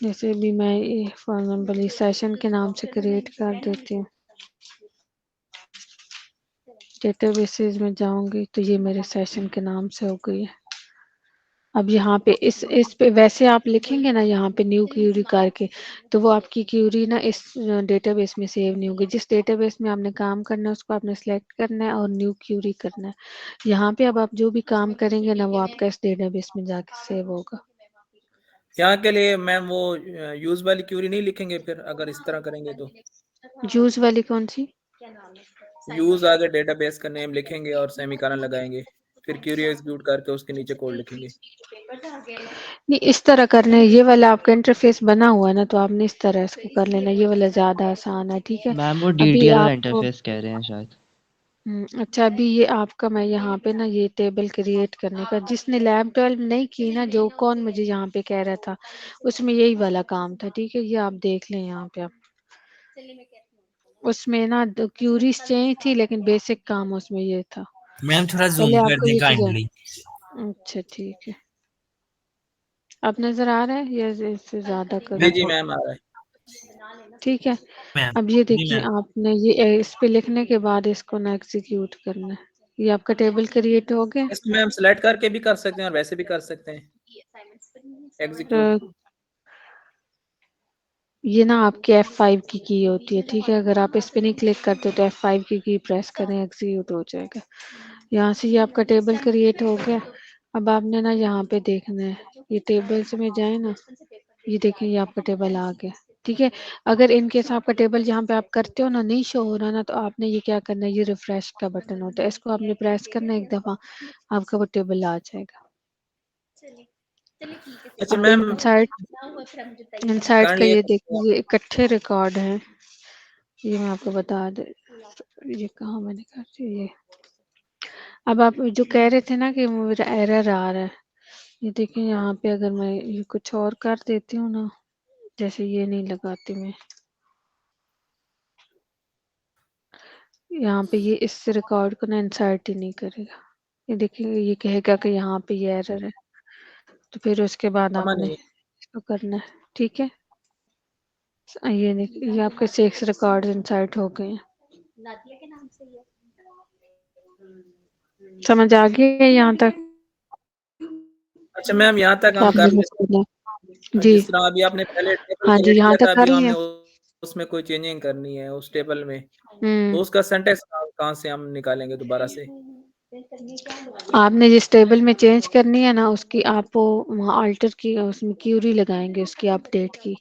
जैसे भी मैं ये फॉर एग्जाम्पल इस सेशन के नाम से क्रिएट कर देती हूँ। डेटाबेसेस में जाऊंगी तो ये मेरे सेशन के नाम से हो गई है। अब यहाँ पे इस पे वैसे आप लिखेंगे ना यहाँ पे न्यू क्यूरी करके, तो वो आपकी क्यूरी ना इस डेटाबेस में सेव नहीं होगी। जिस डेटाबेस में आपने काम करना है उसको आपने सेलेक्ट करना है और न्यू क्यूरी करना है। यहाँ पे अब आप जो भी काम करेंगे ना वो आपका इस डेटाबेस में जाके सेव होगा। यहाँ के लिए मैम वो यूज वाली क्यूरी नहीं लिखेंगे फिर अगर इस तरह करेंगे तो? यूज वाली कौन सी? यूज आगे डेटाबेस का नेम लिखेंगे और सेमीकोलन लगाएंगे, फिर क्यूरी एग्जीक्यूट करके उसके नीचे कोड लिखेंगे। नहीं, इस तरह करना है। ये वाला आपका इंटरफेस बना हुआ है ना, तो आपने इस तरह इसको कर लेना, ये वाला ज्यादा आसान है, ठीक है। मैम वो अभी DTL वाला आपको इंटरफेस कह रहे हैं शायद। अच्छा, अभी ये आपका मैं यहाँ पे ना ये टेबल क्रिएट करने का, जिसने लैब 12 नहीं की ना, जो कौन मुझे यहाँ पे कह रहा था, उसमें यही वाला काम था, ठीक है। ये आप देख लें यहाँ पे, आप उसमें ना क्यूरीज चेंज थी लेकिन बेसिक काम उसमें ये था। मैम थोड़ा जूम पहले कर आपको दें ये चीज, काइंडली। अच्छा ठीक है। अब नजर आ रहा है या इससे ज्यादा जी करूँ? जी मैम आ रहा है। ठीक है। मैम अब ये जी देखिए, मैम आपने ये इस पे लिखने के बाद इसको ना एग्जीक्यूट करना है। ये आपका टेबल क्रिएट हो गया। इसको मैम सेलेक्ट करके भी कर सकते हैं और वैसे भी कर सकते हैं एग्जीक्यूट। तो ये ना आपके F5 की होती है, ठीक है। अगर आप इस पे नहीं क्लिक करते तो F5 की प्रेस करें, एग्जीक्यूट हो जाएगा। यहाँ से ये आपका टेबल क्रिएट हो गया। अब आपने ना यहाँ पे देखना है, ये टेबल्स में जाए ना, ये देखिए ये आपका टेबल आ गया, ठीक है। अगर इनकेस आपका टेबल जहाँ पे आप करते हो ना नहीं शो हो रहा ना, तो आपने ये क्या करना है, ये रिफ्रेश का बटन होता है, इसको आपने प्रेस करना है एक दफा, आपका वो टेबल आ जाएगा। अच्छा अब मैम इंसाइट कर का लिए। ये देखिए, ये इकट्ठे रिकॉर्ड है। ये मैं आपको बता दे, ये कहाँ मैंने कर दिया ये। अब आप जो कह रहे थे ना कि मेरा एरर आ रहा है, ये देखिए यहाँ पे अगर मैं ये कुछ और कर देती हूँ ना, जैसे ये नहीं लगाती मैं, यहाँ पे ये इस रिकॉर्ड को ना इंसर्ट ही नहीं करेगा। ये देखिए ये कहेगा कि यहाँ पे ये एरर है, तो फिर उसके बाद अमन आपने है। इसको करना है, ठीक है। ये देखिए ये आपके 6 रिकॉर्ड इंसर्ट हो गए हैं। समझ आ गया यहाँ तक? अच्छा मैम यहाँ तक हम आपने कर लेते मुझको हैं। जी, जिस तरह अभी आपने पहले टेबल हाँ जी, क्रिएट यहाँ किया तक था, कर अभी हमने लिया। उसमें कोई चेंजिंग करनी है उस टेबल में, तो हम्म, उसका सिंटेक्स कहाँ से हम निकालेंगे दोबारा से? आपने जिस टेबल में चेंज करनी है ना, उसकी आप वो वहाँ अल्टर की उसमें क्यूरी लगाएंगे, उसकी अपडेट की,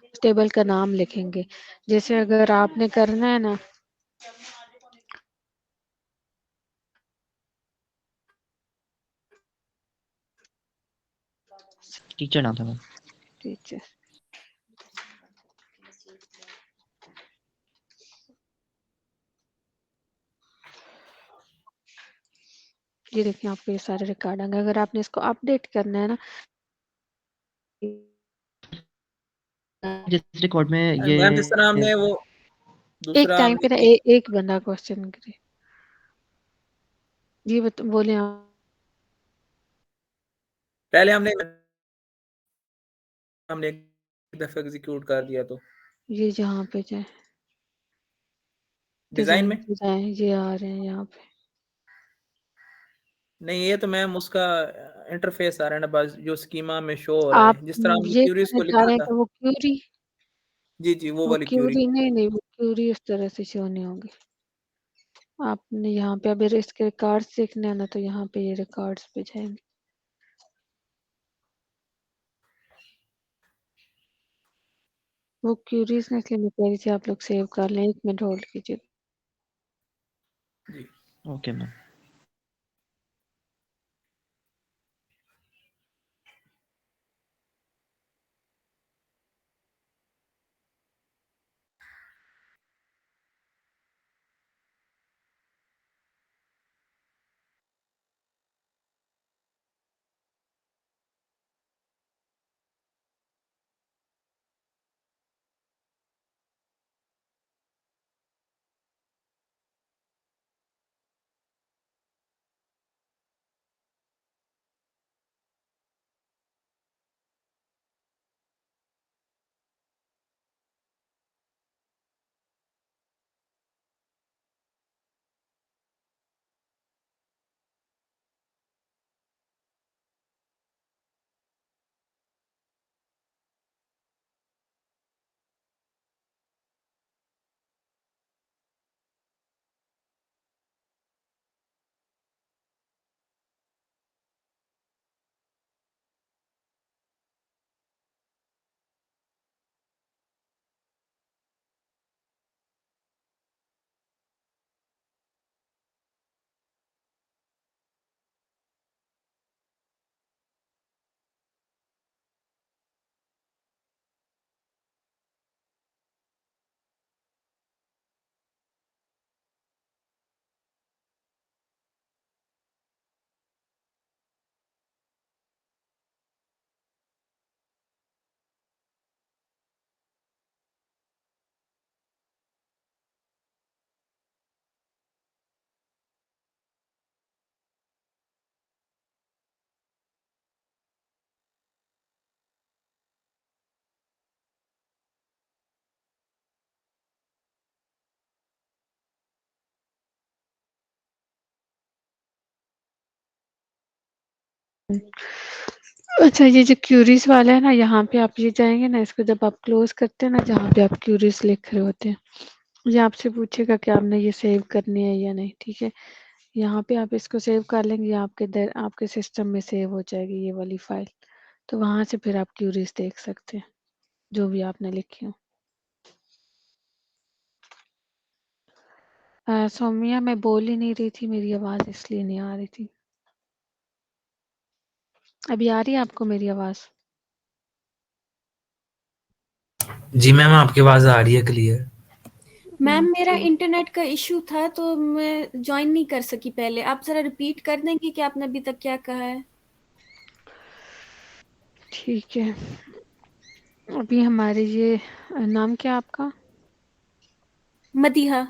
उस टेबल का नाम लिखेंगे। जैसे अगर आपने करना है ना, टीचर नाम था मैम। टीचर, ये देखिए आपको ये सारे रिकॉर्ड आएंगे। अगर आपने इसको अपडेट करना है ना, जिस रिकॉर्ड में ये मैम जिस तरह हमने वो एक दूसरा टाइम पे ना हमने एक बंदा क्वेश्चन करे, जी बोले आप। पहले हमने एक दफा एग्जीक्यूट कर दिया तो ये जहाँ पे जाए डिजाइन डिजाइन में पे जाए, ये आ रहे हैं यहाँ पे। नहीं, ये तो मैम उसका इंटरफेस आ रहा है ना, बस जो स्कीमा में शो हो रहा आप है जिस तरह हमने ये क्यूरीज कहना को चाह लिखा रहे हैं था। कि वो क्यूरी, जी जी वो वाली क्यूरी। नहीं नहीं, वो क्यूरी उस तरह से शो नहीं होगी। आपने यहाँ पे अगर इसके रिकॉर्ड्स देखने हैं ना, तो यहाँ पे ये रिकॉर्ड्स पे जाएंगे। वो क्यूरीज ने, इसलिए मैं कह रही थी आप लोग सेव कर लें। 1 मिनट होल्ड कीजिए। जी ओके मैम। अच्छा, ये जो क्यूरीज वाला है ना, यहाँ पे आप ये जाएंगे ना, इसको जब आप क्लोज करते हैं ना, जहाँ पे आप क्यूरीज लिख रहे होते हैं, ये आपसे पूछेगा कि आपने ये सेव करनी है या नहीं। ठीक है, यहाँ पे आप इसको सेव कर लेंगे, आपके सिस्टम में सेव हो जाएगी ये वाली फाइल। तो वहां से फिर आप क्यूरीज देख सकते हैं जो भी आपने लिखी हो। सौम्या, मैं बोल ही नहीं रही थी, मेरी आवाज इसलिए नहीं आ रही थी। अभी आ रही है आपको मेरी आवाज? जी मैम, आपकी आवाज आ रही है क्लियर। मैम मेरा ठीक। इंटरनेट का इशू था तो मैं ज्वाइन नहीं कर सकी पहले। आप जरा रिपीट कर देंगे कि आपने अभी तक क्या कहा है? ठीक है, अभी हमारे ये नाम क्या है आपका? मदीहा।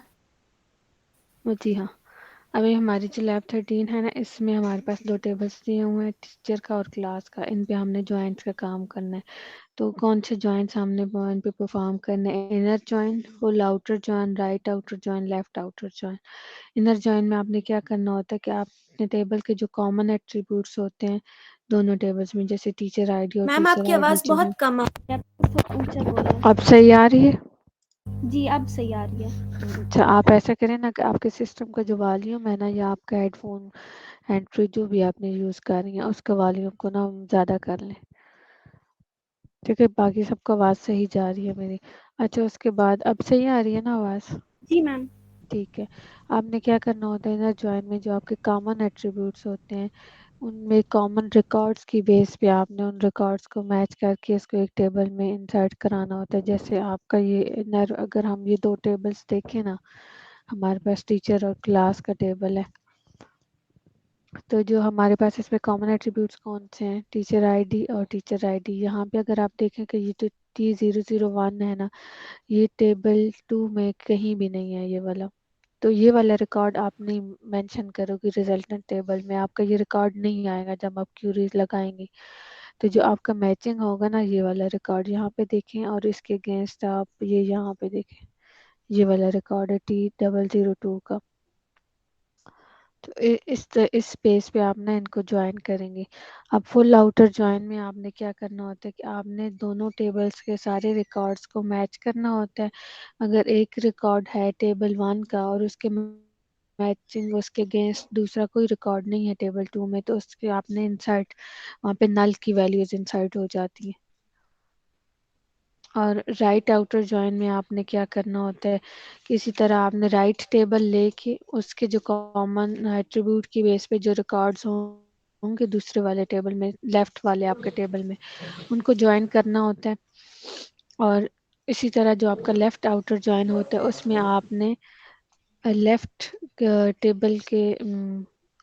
जी हाँ। अभी हमारी जो लैब 13 है ना, इसमें हमारे पास 2 टेबल्स दिए हुए हैं, टीचर का और क्लास का। इन पे हमने जॉइंट्स का काम करना है। तो कौन से जॉइंट्स हमने इन पे परफॉर्म करने हैं? Inner joint, full outer joint, right outer joint, left outer joint. Inner joint में आपने क्या करना होता है कि आपने टेबल के जो कॉमन एट्रीब्यूट्स होते हैं दोनों टेबल्स में, जैसे टीचर आईडी और मैम टीचर आपकी आईडी आवाज जो है। बहुत कम आ रही है, आप थोड़ा ऊंचा बोले। अब सही आ रही है? जी अब सही आ रही है। अच्छा, आप ऐसा करें ना कि आपके सिस्टम का जो वॉल्यूम है ना, या आपका हेडफोन हैंड फ्री जो भी आपने यूज़ कर रही हैं, उसका वॉल्यूम को ना ज़्यादा कर लें। ठीक है, बाकी सबका आवाज़ सही जा रही है मेरी। अच्छा, उसके बाद अब सही आ रही है ना आवाज़? जी मैम। ठीक है, आपने क्या करना होता है ना, जॉइन में जो आपके कॉमन एट्रीब्यूट्स होते हैं, उनमें कॉमन रिकॉर्ड्स की बेस पे आपने उन रिकॉर्ड्स को मैच करके इसको एक टेबल में इंसर्ट कराना होता है। जैसे आपका ये इनर, अगर हम ये 2 टेबल्स देखें ना, हमारे पास टीचर और क्लास का टेबल है। तो जो हमारे पास इसमें कॉमन एट्रीब्यूट्स कौन से हैं? टीचर आईडी और टीचर आईडी। यहाँ पे अगर आप देखें कि ये जो T001 है ना, ये टेबल 2 में कहीं भी नहीं है ये वाला। तो ये वाला रिकॉर्ड आप नहीं मेंशन करोगे रिजल्टेंट टेबल में, आपका ये रिकॉर्ड नहीं आएगा जब आप क्यूरीज लगाएंगे। तो जो आपका मैचिंग होगा ना, ये वाला रिकॉर्ड यहाँ पे देखें, और इसके अगेंस्ट आप ये यहाँ पे देखें, ये वाला रिकॉर्ड है T002 का। तो इस स्पेस पे आप ना इनको ज्वाइन करेंगे। अब फुल आउटर ज्वाइन में आपने क्या करना होता है कि आपने दोनों टेबल्स के सारे रिकॉर्ड्स को मैच करना होता है। अगर एक रिकॉर्ड है टेबल 1 का और उसके मैचिंग उसके अगेंस्ट दूसरा कोई रिकॉर्ड नहीं है टेबल 2 में, तो उसके आपने इंसर्ट, वहाँ पे नल की वैल्यूज इंसर्ट हो जाती है। और राइट आउटर जॉइन में आपने क्या करना होता है कि इसी तरह आपने राइट टेबल लेके उसके जो कॉमन एट्रीब्यूट की बेस पे जो रिकॉर्ड्स होंगे दूसरे वाले टेबल में, लेफ्ट वाले आपके टेबल में, उनको ज्वाइन करना होता है। और इसी तरह जो आपका लेफ्ट आउटर जॉइन होता है उसमें आपने लेफ्ट टेबल के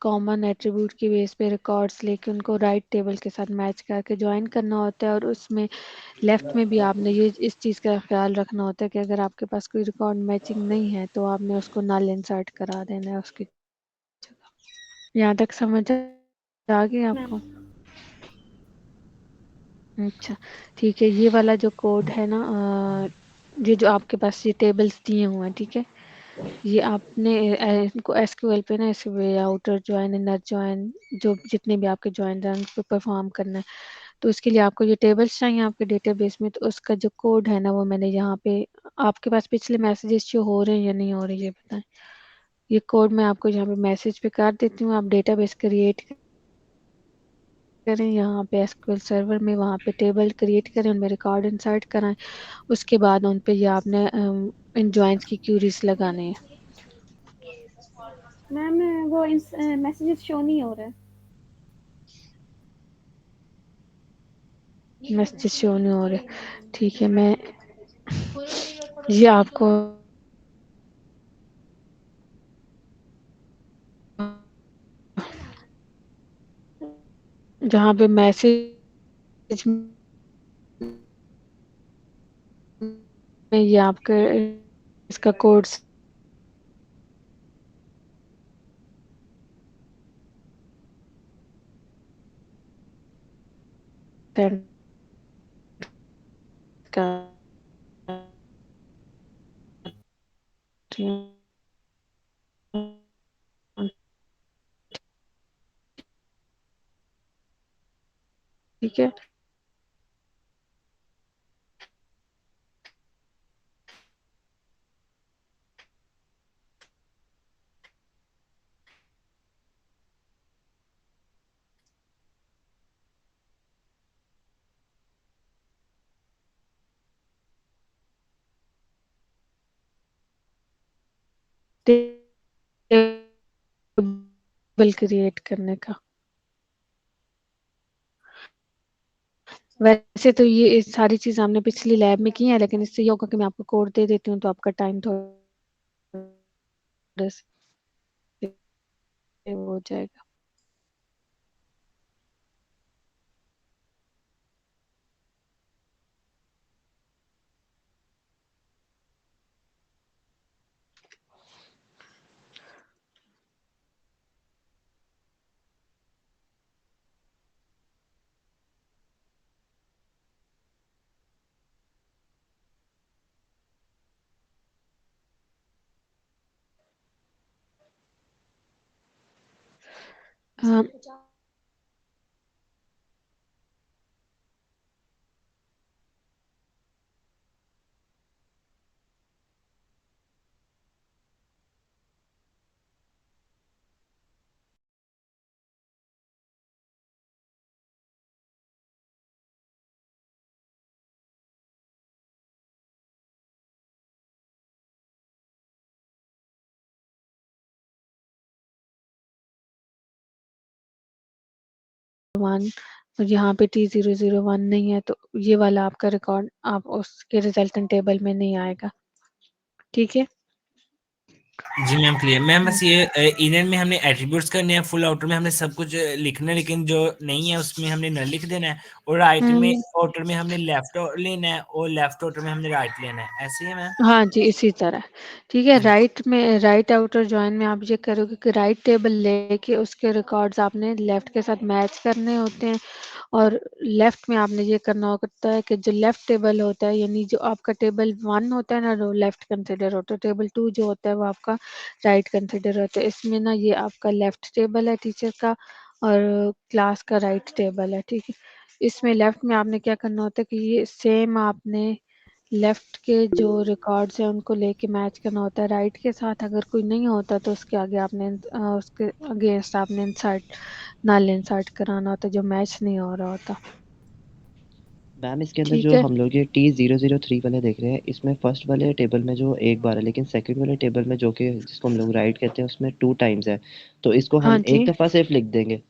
कॉमन एट्रीब्यूट की बेस पे रिकॉर्ड्स लेके उनको राइट टेबल के साथ मैच करके ज्वाइन करना होता है। और उसमें लेफ्ट में भी आपने ये इस चीज़ का ख्याल रखना होता है कि अगर आपके पास कोई रिकॉर्ड मैचिंग नहीं है तो आपने उसको नल इंसर्ट करा देना है उसकी जगह। यहाँ तक समझ आ गई आपको? मैम अच्छा, ठीक है, ये वाला जो कोड है ना, ये जो आपके पास ये टेबल्स दिए हुए हैं, ठीक है, ये आपने इनको एसक्यूएल पे ना ऐसे वे आउटर ज्वाइन, इनर ज्वाइन, जो जितने भी आपके ज्वाइन हैं उन पे परफॉर्म करना है। तो इसके लिए आपको ये टेबल्स चाहिए आपके डेटाबेस में। तो उसका जो कोड है ना, वो मैंने यहाँ पे, आपके पास पिछले मैसेजेस जो हो रहे हैं या नहीं हो रहे ये बताएं। ये कोड मैं आपको यहाँ पे मैसेज पे कर देती हूँ। आप डेटाबेस क्रिएट करें यहाँ पे एसक्यूएल सर्वर में, वहाँ पे टेबल क्रिएट करें, उनमें रिकॉर्ड इंसर्ट कराएं। उसके बाद उन पे ये आपने इन ज्वाइंट्स की क्यूरीज लगाने हैं। मैम वो मैसेजेस शो नहीं हो रहे। मैसेज शो नहीं हो रहे, ठीक है, मैं ये आपको जहाँ पे मैसेज में ये आपका इसका कोड सेंड कर रही हूँ। ठीक है। टेबल क्रिएट करने का। वैसे तो ये सारी चीज हमने पिछली लैब में की है, लेकिन इससे ये होगा कि मैं आपको कोड दे देती हूँ तो आपका टाइम थोड़ा से हो जाएगा। हाँ, वन और यहाँ पे T001 नहीं है तो ये वाला आपका रिकॉर्ड आप उसके रिजल्टेंट टेबल में नहीं आएगा। ठीक है। जी मैम क्लियर। मैम बस ये इनर में हमने एट्रीब्यूट्स करने हैं, फुल आउटर में हमने सब कुछ लिखना है, लेकिन जो नहीं है उसमें हमने नल लिख देना है, और राइट में आउटर में हमने लेफ्ट लेना है, और लेफ्ट आउटर में हमने राइट लेना है। ऐसे ही है मैम? हाँ जी, इसी तरह। ठीक है। राइट में राइट आउटर जॉइन में आप ये करोगे कि राइट टेबल लेके उसके रिकॉर्ड्स आपने लेफ्ट के साथ मैच करने होते हैं, और लेफ्ट में आपने ये करना होता है कि जो लेफ्ट टेबल होता है, यानी जो आपका टेबल 1 होता है ना, वो लेफ्ट कंसिडर होता है, टेबल 2 जो होता है वो आपका राइट कंसिडर होता है। इसमें ना ये आपका लेफ्ट टेबल है टीचर का, और क्लास का राइट टेबल है। ठीक है। इसमें लेफ्ट में आपने क्या करना होता है कि ये सेम आपने लेफ्ट के जो रिकॉर्ड्स हैं उनको लेके मैच करना होता है राइट के साथ। अगर कोई नहीं होता तो उसके आगे आपने उसके अगेंस्ट आपने इंसर्ट नल इंसर्ट कराना होता है जो मैच नहीं हो रहा होता। मैम इसके अंदर ठीक जो है। हम लोग ये T003 वाले देख रहे हैं, इसमें फर्स्ट वाले टेबल में जो एक बार है, लेकिन सेकंड वाले टेबल में जो कि जिसको हम लोग राइट कहते हैं उसमें 2 टाइम्स है, तो इसको हाँ हम एक जी। दफा सिर्फ लिख देंगे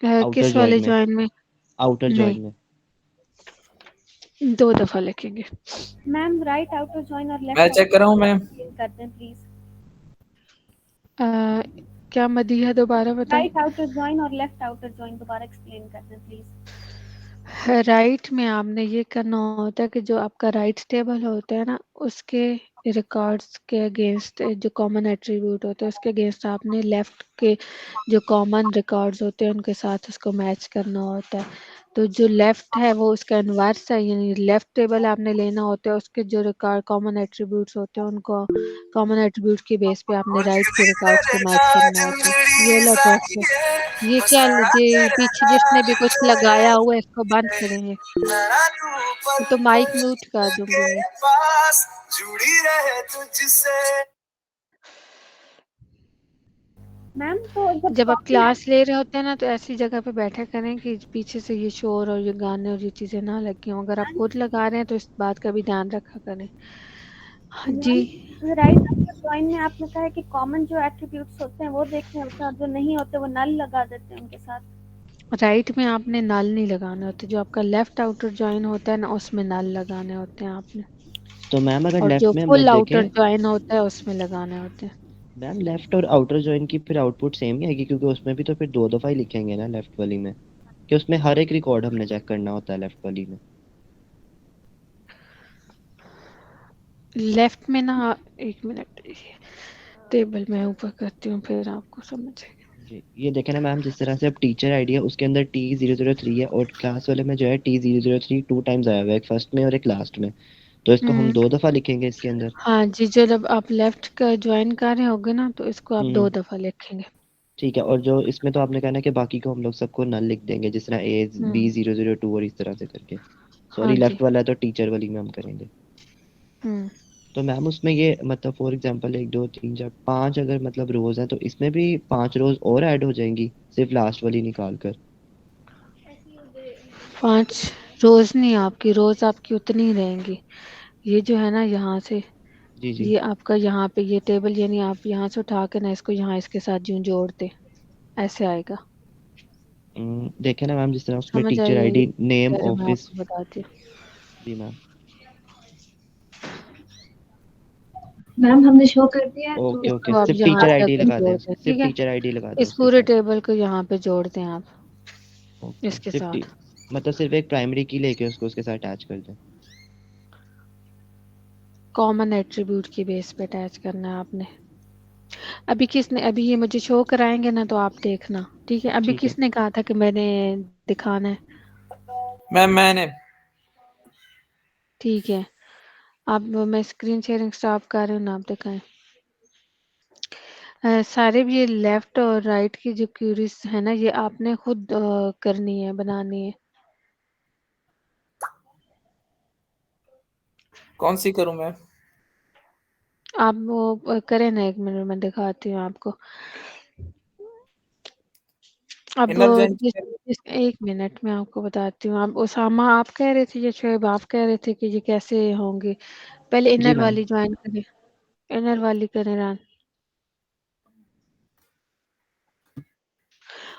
आउटर किस वाले जॉइन में। जॉइन में? आउटर नहीं, जॉइन में 2 दफा लिखेंगे। मैम राइट आउटर जॉइन और मैं लेफ्ट चेक कर रहा हूँ मैम। कर दें प्लीज। क्या मदीहा दोबारा बताएं। राइट आउटर जॉइन और लेफ्ट आउटर जॉइन दोबारा एक्सप्लेन कर दें प्लीज। राइट में आपने ये करना होता है कि जो आपका राइट टेबल होता है ना, उसके रिकॉर्ड्स के अगेंस्ट जो कॉमन एट्रीब्यूट होते हैं उसके अगेंस्ट आपने लेफ्ट के जो कॉमन रिकॉर्ड्स होते हैं उनके साथ उसको मैच करना होता है। तो जो लेफ्ट है वो उसका इन्वर्स है, यानी लेफ्ट टेबल आपने लेना होता है, उसके जो रिकॉर्ड कॉमन एट्रीब्यूट्स होते हैं उनको कॉमन एट्रीब्यूट की बेस पे आपने राइट के रिकॉर्ड्स को मैच करना होता है। ये वाला प्रोसेस। ये क्या ये पीछे जिसने भी कुछ लगाया हुआ है इसको बंद करेंगे, तो माइक म्यूट कर दूंगी मैं। मैम तो जब आप क्लास ले रहे होते हैं ना तो ऐसी जगह पे बैठा करें कि पीछे से ये शोर और ये गाने और ये चीजें ना लगी हों। अगर आप खुद लगा रहे हैं तो इस बात का भी ध्यान रखा करें। हाँ जी। राइट आउटर जॉइन में आपने कहा है कि कॉमन जो एट्रीब्यूट्स होते हैं वो देखने होते हैं, और जो नहीं होते वो नल लगा देते हैं उनके साथ। राइट में आपने नल नहीं लगाने होते, जो आपका लेफ्ट आउटर जॉइन होता है ना उसमें नल लगाने होते हैं आपने, तो मैम अगर और जो लेफ्ट में हम फुल लोग आउटर देखें, जॉइन होता है उसमें लगाने होते हैं। मैम लेफ्ट और आउटर जॉइन की फिर आउटपुट सेम ही आएगी, क्योंकि उसमें भी तो फिर 2 दफा ही लिखेंगे ना लेफ्ट वाली में, कि उसमें हर एक रिकॉर्ड हमने चेक करना होता है लेफ्ट वाली में। लेफ्ट में ना, एक मिनट, टेबल में ऊपर करती हूँ फिर आपको समझ आएगा। जी ये देखें ना मैम, जिस तरह से अब टीचर आईडी है उसके अंदर T003 है, और क्लास वाले में जो है T003 2 टाइम्स आया हुआ है, एक फर्स्ट में और एक लास्ट में, तो इसको हम 2 दफा लिखेंगे इसके अंदर। हाँ जी, जब आप लेफ्ट का ज्वाइन कर रहे होगे ना तो इसको आप 2 हम्म दफा लिखेंगे। ठीक है। और जो इसमें तो आपने कहा ना कि बाकी को हम लोग सबको नल लिख देंगे, जिस तरह A B002 और इस तरह से करके। हाँ सॉरी, जी। लेफ्ट वाला है तो टीचर वाली में हम करेंगे। तो मैम उसमें ये मतलब फॉर एग्जांपल 1 2 3 4 5 अगर मतलब रोज हैं तो इसमें भी 5 रोज और ऐड हो जाएंगी सिर्फ लास्ट वाली निकाल कर। 5 रोज नहीं, आपकी रोज आपकी उतनी ही रहेंगी। ये जो है ना यहाँ से, जी जी। ये आपका यहाँ पे ये टेबल, यानी आप यहाँ से उठा के ना इसको यहाँ इसके साथ यूं जोड़ते, ऐसे आएगा। देखे ना मैम, जिस तरह उसमें समझ टीचर आई है ये आईडी, नेम, कह रहे, मैं ऑफिस। आपको बताती हूँ। जी मैम। मैम हमने शो कर दिया है तो ओके ओके, इसको आप सिर्फ यहाँ टीचर से आईडी अगर लगा दें, जोड़ दें, सिर्फ ठीक है, टीचर आईडी लगा दें इस उसके पूरे साथ। टेबल को यहाँ पे जोड़ दें आप ओके, इसके सिर्फ साथ। मतलब सिर्फ एक प्राइमरी की लेके उसको उसके साथ अटैच कर दें। कॉमन एट्रीब्यूट की बेस पे अटैच करना है आपने। अभी किसने, अभी ये मुझे शो कराएंगे ना तो आप देखना, ठीक है। अभी ठीक है। किसने कहा था कि मैंने दिखाना है? मैंने ठीक है, आप, मैं स्क्रीन शेयरिंग स्टॉप कर रही हूँ ना, आप दिखाएं। सारे भी ये लेफ्ट और राइट की जो क्यूरीज है ना, ये आपने खुद करनी है, बनानी है। कौन सी करूं मैं? आप वो करें ना, 1 मिनट में दिखाती हूँ आपको। अब इनर जॉइन एक मिनट में आपको बताती हूँ। आप उसामा आप कह रहे थे या शोएब आप कह रहे थे कि ये कैसे होंगे? पहले जी इनर मैम। वाली ज्वाइन करें, इनर वाली करें रान।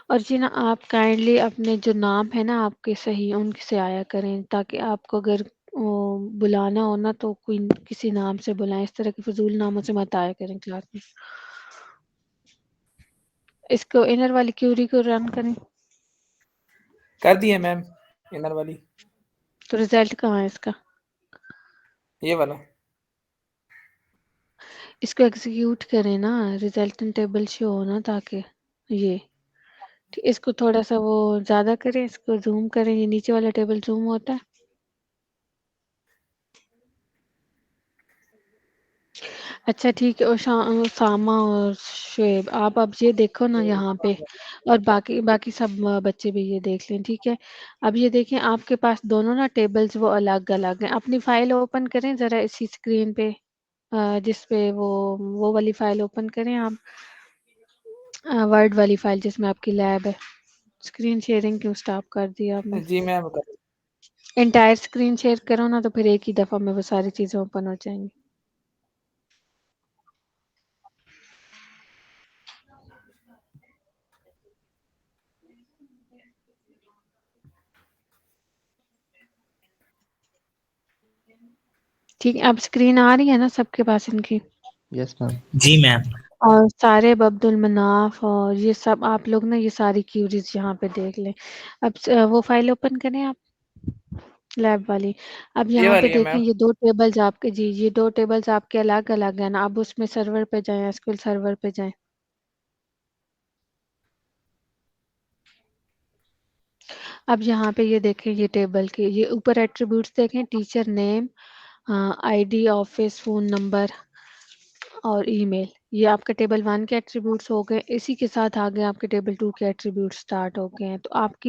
और जी ना, आप काइंडली अपने जो नाम है ना आपके सही उनसे आया करें, ताकि आपको अगर बुलाना हो ना तो कोई किसी नाम से बुलाएं, इस तरह के फजूल नामों से मत आया करें क्लास में। इसको इनर वाली क्यूरी को रन करें। कर दी है मैम, इनर वाली। तो रिजल्ट कहाँ है इसका? ये वाला। इसको एग्जीक्यूट करें ना, रिजल्टेंट टेबल शो हो ना, ताकि ये इसको थोड़ा सा वो ज्यादा करें, इसको जूम करें, ये नीचे वाला टेबल जूम होता है। अच्छा ठीक है, और सामा और शुएब आप अब ये देखो ना यहाँ पे, और बाकी बाकी सब बच्चे भी ये देख लें, ठीक है। अब ये देखें, आपके पास दोनों ना टेबल्स वो अलग अलग हैं। अपनी फाइल ओपन करें जरा इसी स्क्रीन पे, जिस पे वो वाली फाइल ओपन करें आप, वर्ड वाली फाइल जिसमें आपकी लैब है। स्क्रीन शेयरिंग क्यों स्टॉप कर दिया आपने? जी मैम कर। एंटायर स्क्रीन शेयर करो ना, तो फिर एक ही दफा में वो सारी चीजें ओपन हो जाएंगी। ठीक है, अब स्क्रीन आ रही है ना सबके पास इनकी? Yes ma'am. जी मैम। और सारे अब्दुल मनाफ और ये सब आप लोग ना, ये सारी क्यूरीज यहाँ पे देख लें। अब वो फाइल ओपन करें आप, लैब वाली। अब ये यहाँ पे वाली है देखें, मैम। ये 2 टेबल्स आपके, जी ये 2 टेबल्स आपके अलग अलग हैं ना। अब उसमें सर्वर पे जाएं, एसक्यूएल सर्वर पे जाएं। अब यहाँ पे ये देखें, ये टेबल के ये ऊपर एट्रीब्यूट्स देखें, teacher name, ID, office, phone number और ईमेल। ये आपका टेबल 1 के एट्रीब्यूट्स हो गए। इसी के साथ आगे आपके टेबल 2 के एट्रीब्यूट्स स्टार्ट हो गए हैं। तो आपकी